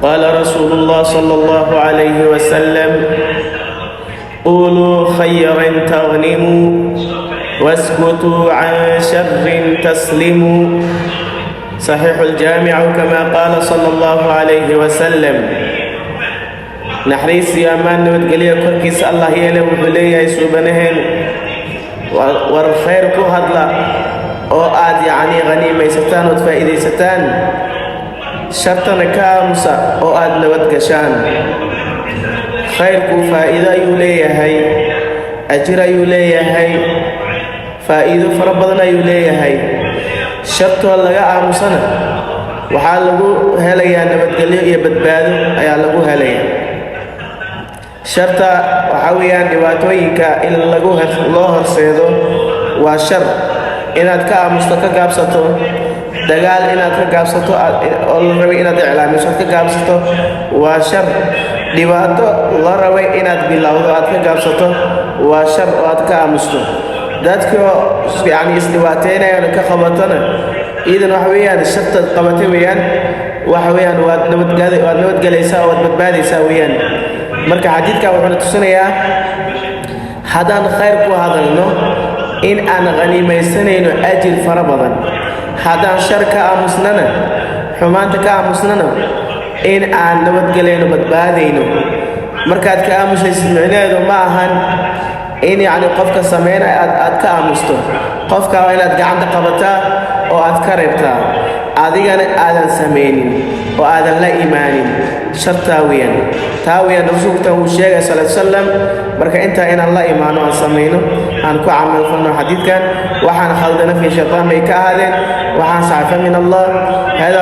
قال رسول الله صلى الله عليه وسلم: قولوا خيرا تغنموا واسكتوا عن شر تسلموا. صحيح الجامع كما قال صلى الله عليه وسلم. نحريس يا مان نودقليا كركيس الله يلي وحليا يسوبنهن والخير كو هدلا او آد يعني غنيمة ستان وتفائدي ستان شرطنا كامسة او آد نودقشان خير كو فائدة يوليا هاي أجر يوليا هاي فائدة فربضنا يوليا هاي شرطه لغا آمسنا وحال لغو هليا نودقليا يبدبادو ايا لغو هليا sharta waxa weeyaan dhibaatooyinka in loo horseedo waa shar inaad ka aamusto ka gaabsato dagaal inaad ka gaabsato oo la rabay inaad iclaamiso ka gaabsato waa shar dhibaato la rabay inaad bilowdo aad ka gaabsato waa shar oo aad ka aamusto dadka yani isdhibaateynayaan ka qabatana iidan waxa weeyaan sharta qabatay weeyaan waxa weeyaan waad nabadgalaysaa waad badbaadaysaa weeyaan marka xadiidka wuxuu tusinayaa hadaan khayr ku hadalno in aan qaniimaysanayno ajir fara badan hadaan shar ka aamusnana xumaanta ka aamusnana in aan nabadgalayno badbaadayno markaad ka aamusaysid micnaheedu ma ahan in yani qofka sameynaya aad ka aamusto qofka waa inaad gacanta qabataa oo aad ka reebtaa adigana aadan sameynin oo aadan la imaanin shartaawiyan taawiyan rasuulka uu sheegay sallallahu alayhi wasallam marka inta inaan la imaano aan sameyno aan ku camal falno xadiidkan waxaan khaldana fi shaytaan may ka ahaadeen waxaan saafa min Allah hada